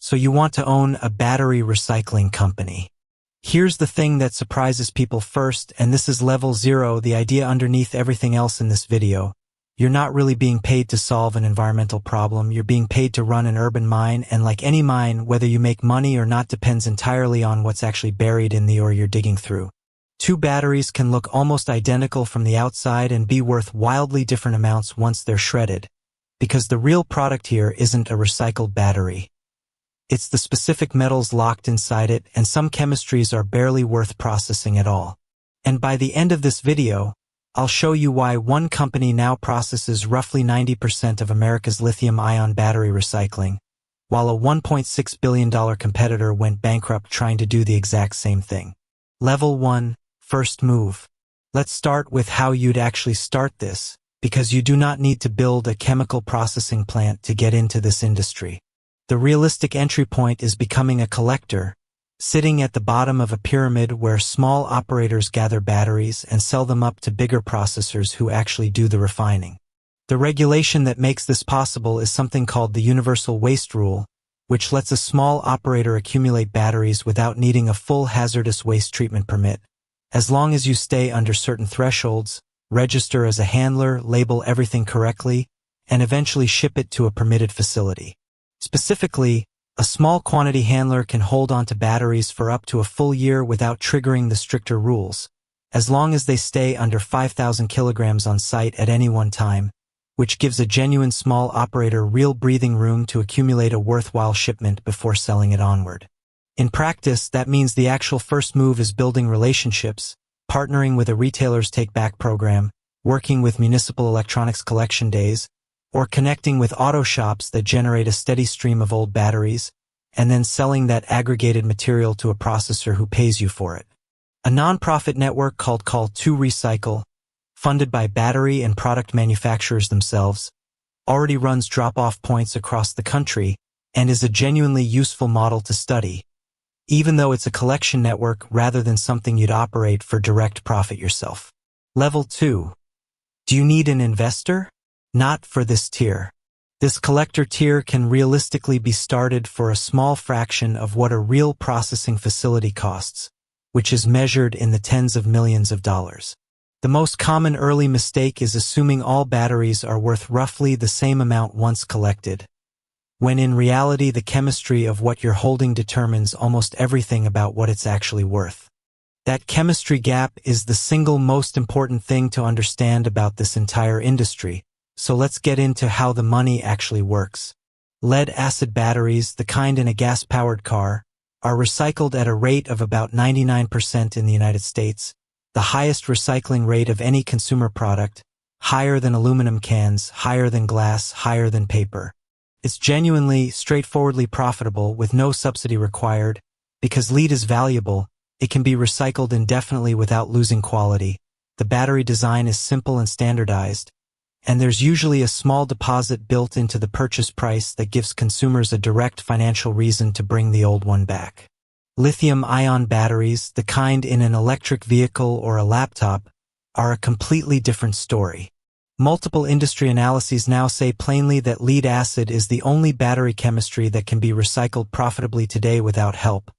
So you want to own a battery recycling company. Here's the thing that surprises people first, and this is level 0, the idea underneath everything else in this video. You're not really being paid to solve an environmental problem, you're being paid to run an urban mine, and like any mine, whether you make money or not depends entirely on what's actually buried in the ore you're digging through. Two batteries can look almost identical from the outside and be worth wildly different amounts once they're shredded, because the real product here isn't a recycled battery. It's the specific metals locked inside it, and some chemistries are barely worth processing at all. And by the end of this video, I'll show you why one company now processes roughly 90% of America's lithium-ion battery recycling, while a $1.6 billion competitor went bankrupt trying to do the exact same thing. Level 1, first move. Let's start with how you'd actually start this, because you do not need to build a chemical processing plant to get into this industry. The realistic entry point is becoming a collector, sitting at the bottom of a pyramid where small operators gather batteries and sell them up to bigger processors who actually do the refining. The regulation that makes this possible is something called the Universal Waste Rule, which lets a small operator accumulate batteries without needing a full hazardous waste treatment permit, as long as you stay under certain thresholds, register as a handler, label everything correctly, and eventually ship it to a permitted facility. Specifically, a small quantity handler can hold onto batteries for up to a full year without triggering the stricter rules, as long as they stay under 5,000 kilograms on site at any one time, which gives a genuine small operator real breathing room to accumulate a worthwhile shipment before selling it onward. In practice, that means the actual first move is building relationships, partnering with a retailer's take-back program, working with municipal electronics collection days, or connecting with auto shops that generate a steady stream of old batteries, and then selling that aggregated material to a processor who pays you for it. A non-profit network called Call2Recycle, funded by battery and product manufacturers themselves, already runs drop-off points across the country and is a genuinely useful model to study, even though it's a collection network rather than something you'd operate for direct profit yourself. Level 2. Do you need an investor? Not for this tier. This collector tier can realistically be started for a small fraction of what a real processing facility costs, which is measured in the tens of millions of dollars. The most common early mistake is assuming all batteries are worth roughly the same amount once collected, when in reality the chemistry of what you're holding determines almost everything about what it's actually worth. That chemistry gap is the single most important thing to understand about this entire industry. So let's get into how the money actually works. Lead-acid batteries, the kind in a gas-powered car, are recycled at a rate of about 99% in the United States, the highest recycling rate of any consumer product, higher than aluminum cans, higher than glass, higher than paper. It's genuinely, straightforwardly profitable with no subsidy required, because lead is valuable, it can be recycled indefinitely without losing quality, the battery design is simple and standardized, and there's usually a small deposit built into the purchase price that gives consumers a direct financial reason to bring the old one back. Lithium-ion batteries, the kind in an electric vehicle or a laptop, are a completely different story. Multiple industry analyses now say plainly that lead-acid is the only battery chemistry that can be recycled profitably today without help,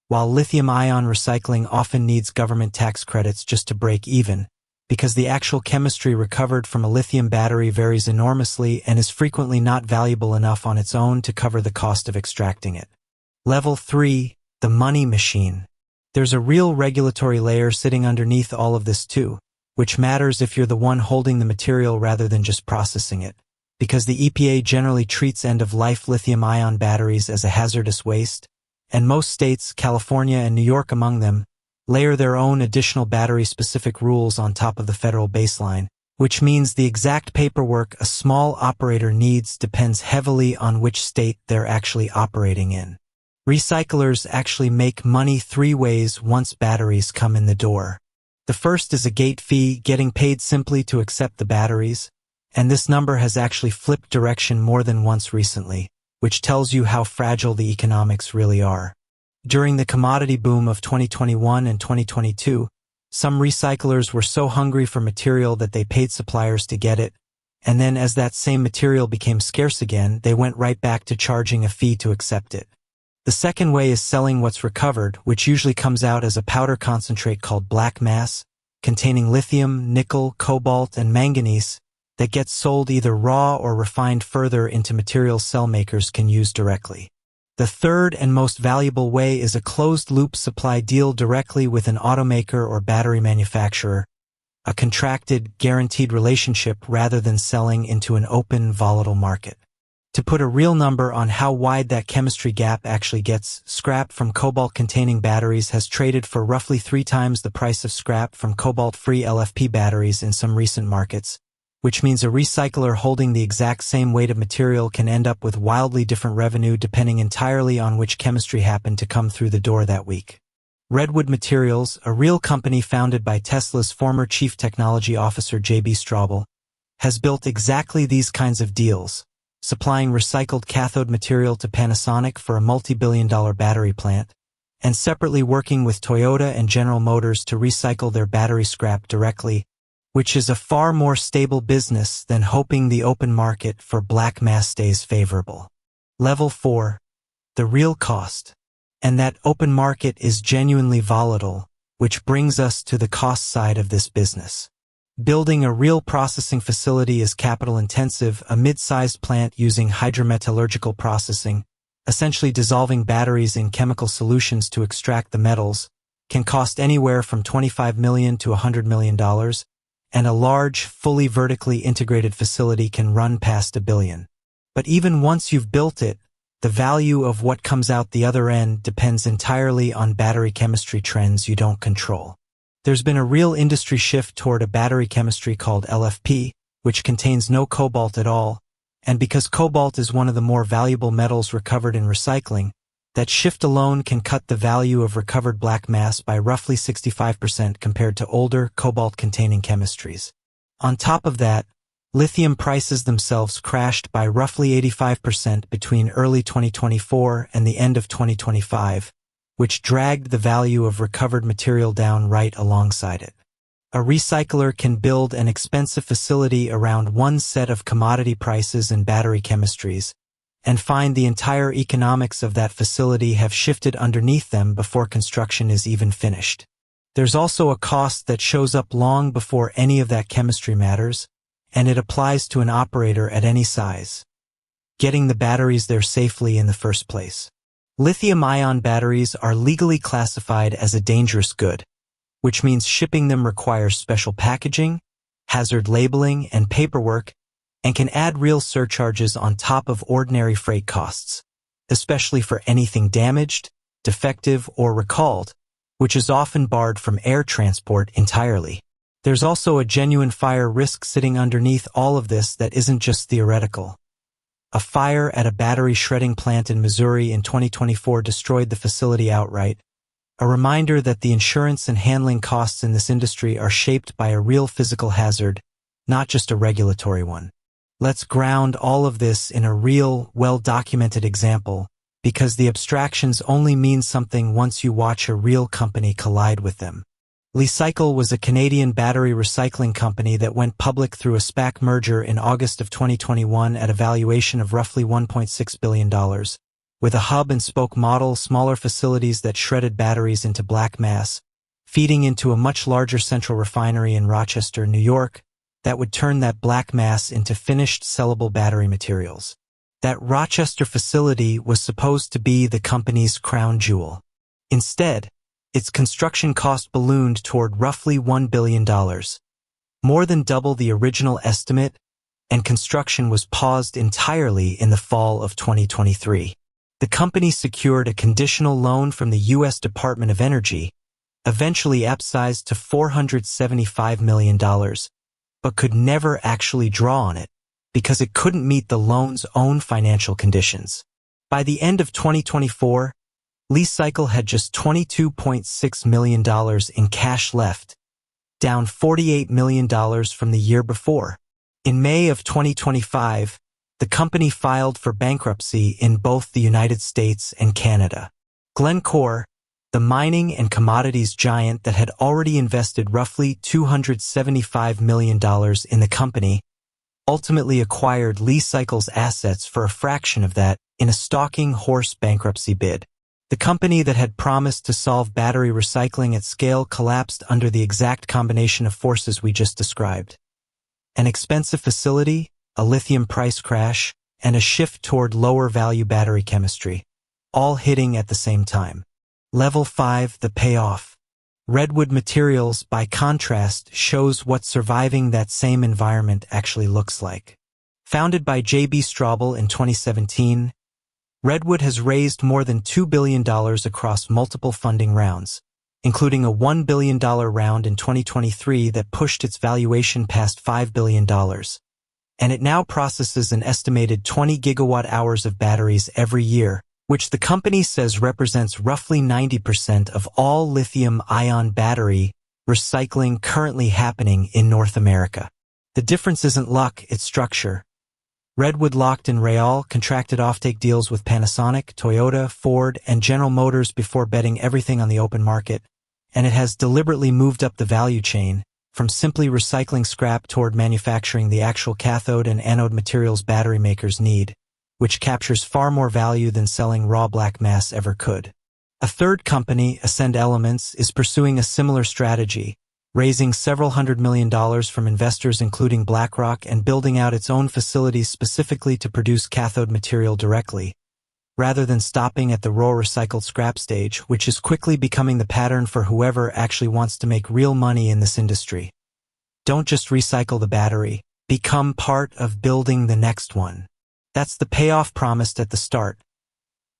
while lithium-ion recycling often needs government tax credits just to break even, because the actual chemistry recovered from a lithium battery varies enormously and is frequently not valuable enough on its own to cover the cost of extracting it. Level 3, the money machine. There's a real regulatory layer sitting underneath all of this too, which matters if you're the one holding the material rather than just processing it, because the EPA generally treats end-of-life lithium-ion batteries as a hazardous waste, and most states, California and New York among them, layer their own additional battery-specific rules on top of the federal baseline, which means the exact paperwork a small operator needs depends heavily on which state they're actually operating in. Recyclers actually make money 3 ways once batteries come in the door. The first is a gate fee, getting paid simply to accept the batteries, and this number has actually flipped direction more than once recently, which tells you how fragile the economics really are. During the commodity boom of 2021 and 2022, some recyclers were so hungry for material that they paid suppliers to get it, and then as that same material became scarce again, they went right back to charging a fee to accept it. The second way is selling what's recovered, which usually comes out as a powder concentrate called black mass, containing lithium, nickel, cobalt, and manganese, that gets sold either raw or refined further into materials cell makers can use directly. The third and most valuable way is a closed-loop supply deal directly with an automaker or battery manufacturer, a contracted, guaranteed relationship rather than selling into an open, volatile market. To put a real number on how wide that chemistry gap actually gets, scrap from cobalt-containing batteries has traded for roughly 3 times the price of scrap from cobalt-free LFP batteries in some recent markets, which means a recycler holding the exact same weight of material can end up with wildly different revenue depending entirely on which chemistry happened to come through the door that week. Redwood Materials, a real company founded by Tesla's former chief technology officer J.B. Straubel, has built exactly these kinds of deals, supplying recycled cathode material to Panasonic for a multi-billion-dollar battery plant, and separately working with Toyota and General Motors to recycle their battery scrap directly, which is a far more stable business than hoping the open market for black mass stays favorable. Level 4. The real cost. And that open market is genuinely volatile, which brings us to the cost side of this business. Building a real processing facility is capital-intensive. A mid-sized plant using hydrometallurgical processing, essentially dissolving batteries in chemical solutions to extract the metals, can cost anywhere from $25 million to $100 million, and a large, fully vertically integrated facility can run past $1 billion. But even once you've built it, the value of what comes out the other end depends entirely on battery chemistry trends you don't control. There's been a real industry shift toward a battery chemistry called LFP, which contains no cobalt at all, and because cobalt is one of the more valuable metals recovered in recycling, that shift alone can cut the value of recovered black mass by roughly 65% compared to older cobalt-containing chemistries. On top of that, lithium prices themselves crashed by roughly 85% between early 2024 and the end of 2025, which dragged the value of recovered material down right alongside it. A recycler can build an expensive facility around one set of commodity prices and battery chemistries, and find the entire economics of that facility have shifted underneath them before construction is even finished. There's also a cost that shows up long before any of that chemistry matters, and it applies to an operator at any size: getting the batteries there safely in the first place. Lithium-ion batteries are legally classified as a dangerous good, which means shipping them requires special packaging, hazard labeling, and paperwork, and can add real surcharges on top of ordinary freight costs, especially for anything damaged, defective, or recalled, which is often barred from air transport entirely. There's also a genuine fire risk sitting underneath all of this that isn't just theoretical. A fire at a battery shredding plant in Missouri in 2024 destroyed the facility outright, a reminder that the insurance and handling costs in this industry are shaped by a real physical hazard, not just a regulatory one. Let's ground all of this in a real, well-documented example, because the abstractions only mean something once you watch a real company collide with them. Li-Cycle was a Canadian battery recycling company that went public through a SPAC merger in August of 2021 at a valuation of roughly $1.6 billion. With a hub-and-spoke model, smaller facilities that shredded batteries into black mass, feeding into a much larger central refinery in Rochester, New York, that would turn that black mass into finished sellable battery materials. That Rochester facility was supposed to be the company's crown jewel. Instead, its construction cost ballooned toward roughly $1 billion, more than double the original estimate, and construction was paused entirely in the fall of 2023. The company secured a conditional loan from the U.S. Department of Energy, eventually upsized to $475 million, but could never actually draw on it because it couldn't meet the loan's own financial conditions. By the end of 2024, Li-Cycle had just $22.6 million in cash left, down $48 million from the year before. In May of 2025, the company filed for bankruptcy in both the United States and Canada. Glencore, the mining and commodities giant that had already invested roughly $275 million in the company, ultimately acquired Li-Cycle's assets for a fraction of that in a stalking horse bankruptcy bid. The company that had promised to solve battery recycling at scale collapsed under the exact combination of forces we just described. An expensive facility, a lithium price crash, and a shift toward lower-value battery chemistry, all hitting at the same time. Level 5, the payoff. Redwood Materials, by contrast, shows what surviving that same environment actually looks like. Founded by J.B. Straubel in 2017, Redwood has raised more than $2 billion across multiple funding rounds, including a $1 billion round in 2023 that pushed its valuation past $5 billion. And it now processes an estimated 20 gigawatt-hours of batteries every year, which the company says represents roughly 90% of all lithium-ion battery recycling currently happening in North America. The difference isn't luck, it's structure. Redwood locked in real contracted offtake deals with Panasonic, Toyota, Ford, and General Motors before betting everything on the open market, and it has deliberately moved up the value chain, from simply recycling scrap toward manufacturing the actual cathode and anode materials battery makers need, which captures far more value than selling raw black mass ever could. A third company, Ascend Elements, is pursuing a similar strategy, raising several $100 million from investors including BlackRock and building out its own facilities specifically to produce cathode material directly, rather than stopping at the raw recycled scrap stage, which is quickly becoming the pattern for whoever actually wants to make real money in this industry. Don't just recycle the battery, become part of building the next one. That's the payoff promised at the start.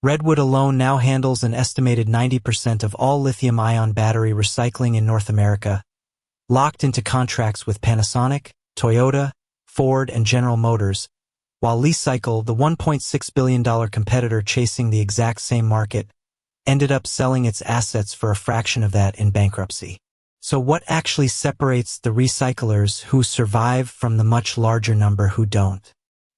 Redwood alone now handles an estimated 90% of all lithium-ion battery recycling in North America, locked into contracts with Panasonic, Toyota, Ford, and General Motors, while Li-Cycle, the $1.6 billion competitor chasing the exact same market, ended up selling its assets for a fraction of that in bankruptcy. So what actually separates the recyclers who survive from the much larger number who don't?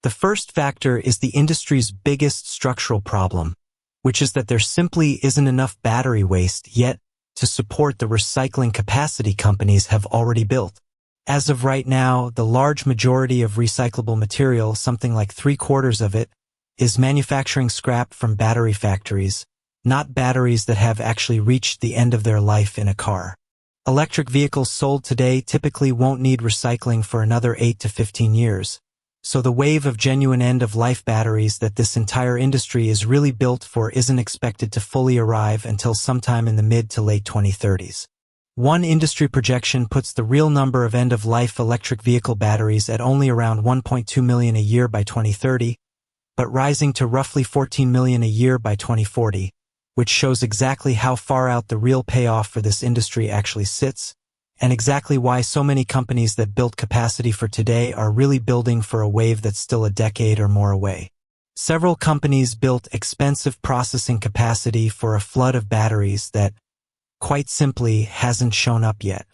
The first factor is the industry's biggest structural problem, which is that there simply isn't enough battery waste yet to support the recycling capacity companies have already built. As of right now, the large majority of recyclable material, something like 3/4 of it, is manufacturing scrap from battery factories, not batteries that have actually reached the end of their life in a car. Electric vehicles sold today typically won't need recycling for another 8 to 15 years. So the wave of genuine end-of-life batteries that this entire industry is really built for isn't expected to fully arrive until sometime in the mid to late 2030s. One industry projection puts the real number of end-of-life electric vehicle batteries at only around 1.2 million a year by 2030, but rising to roughly 14 million a year by 2040, which shows exactly how far out the real payoff for this industry actually sits, and exactly why so many companies that built capacity for today are really building for a wave that's still a decade or more away. Several companies built expensive processing capacity for a flood of batteries that, quite simply, hasn't shown up yet.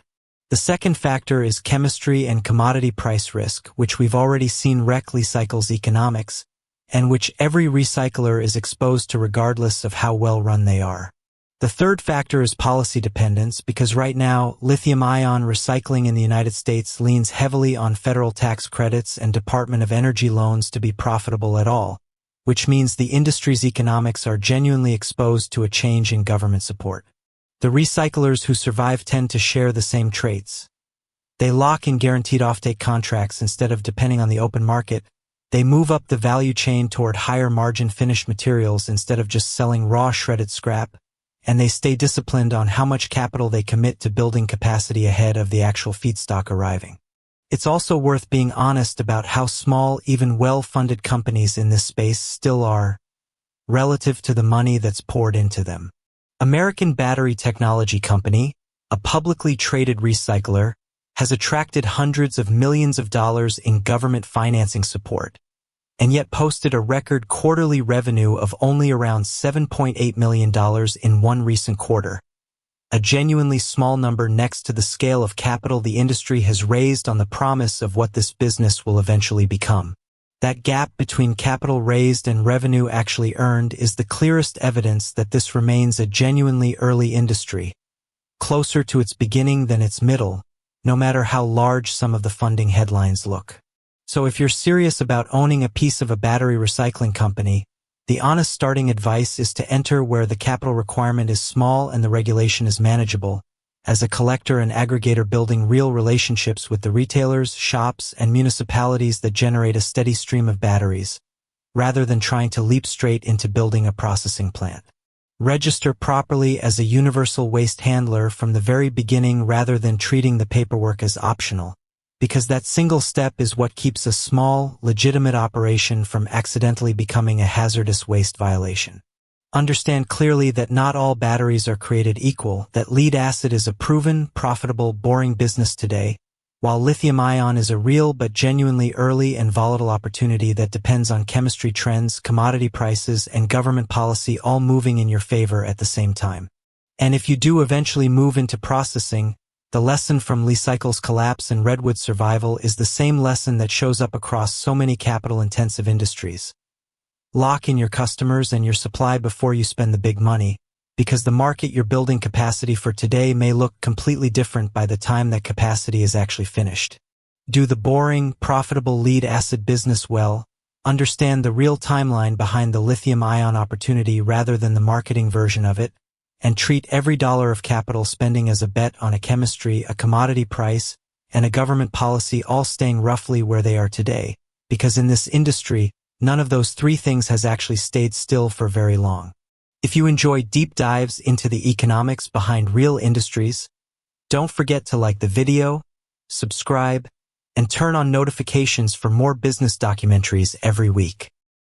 The second factor is chemistry and commodity price risk, which we've already seen wreck Li-Cycle's economics, and which every recycler is exposed to regardless of how well run they are. The third factor is policy dependence, because right now, lithium-ion recycling in the United States leans heavily on federal tax credits and Department of Energy loans to be profitable at all, which means the industry's economics are genuinely exposed to a change in government support. The recyclers who survive tend to share the same traits. They lock in guaranteed offtake contracts instead of depending on the open market. They move up the value chain toward higher margin finished materials instead of just selling raw shredded scrap, and they stay disciplined on how much capital they commit to building capacity ahead of the actual feedstock arriving. It's also worth being honest about how small even well-funded companies in this space still are, relative to the money that's poured into them. American Battery Technology Company, a publicly traded recycler, has attracted hundreds of millions of dollars in government financing support, and yet posted a record quarterly revenue of only around $7.8 million in one recent quarter, a genuinely small number next to the scale of capital the industry has raised on the promise of what this business will eventually become. That gap between capital raised and revenue actually earned is the clearest evidence that this remains a genuinely early industry, closer to its beginning than its middle, no matter how large some of the funding headlines look. So if you're serious about owning a piece of a battery recycling company, The honest starting advice is to enter where the capital requirement is small and the regulation is manageable, as a collector and aggregator building real relationships with the retailers, shops, and municipalities that generate a steady stream of batteries, rather than trying to leap straight into building a processing plant. Register properly as a universal waste handler from the very beginning rather than treating the paperwork as optional, because that single step is what keeps a small, legitimate operation from accidentally becoming a hazardous waste violation. Understand clearly that not all batteries are created equal, that lead acid is a proven, profitable, boring business today, while lithium-ion is a real but genuinely early and volatile opportunity that depends on chemistry trends, commodity prices, and government policy all moving in your favor at the same time. And if you do eventually move into processing, the lesson from Li-Cycle's collapse and Redwood's survival is the same lesson that shows up across so many capital-intensive industries. Lock in your customers and your supply before you spend the big money, because the market you're building capacity for today may look completely different by the time that capacity is actually finished. Do the boring, profitable lead acid business well, understand the real timeline behind the lithium-ion opportunity rather than the marketing version of it, and treat every dollar of capital spending as a bet on a chemistry, a commodity price, and a government policy all staying roughly where they are today, because in this industry, none of those three things has actually stayed still for very long. If you enjoy deep dives into the economics behind real industries, don't forget to like the video, subscribe, and turn on notifications for more business documentaries every week.